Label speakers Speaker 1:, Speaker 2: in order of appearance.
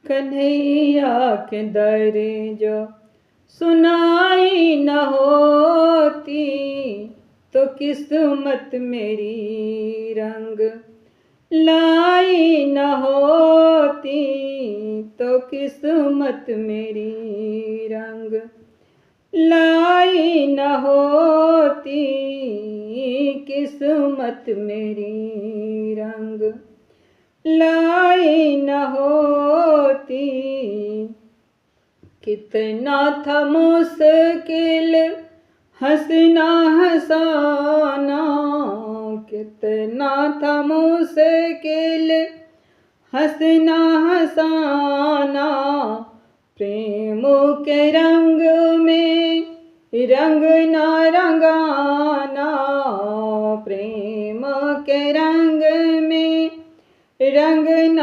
Speaker 1: कन्हैया के दर जो सुनाई न होती तो किस्मत मेरी रंग लाई न होती तो किस्मत मेरी रंग लाई न होती किस्मत मेरी रंग लाई न होती। कितना था मुश्किल हंसना हंसाना, कितना था मुश्किल हंसना हंसाना, प्रेम के रंग में रंग न रंगाना, प्रेम के रंग में रंग न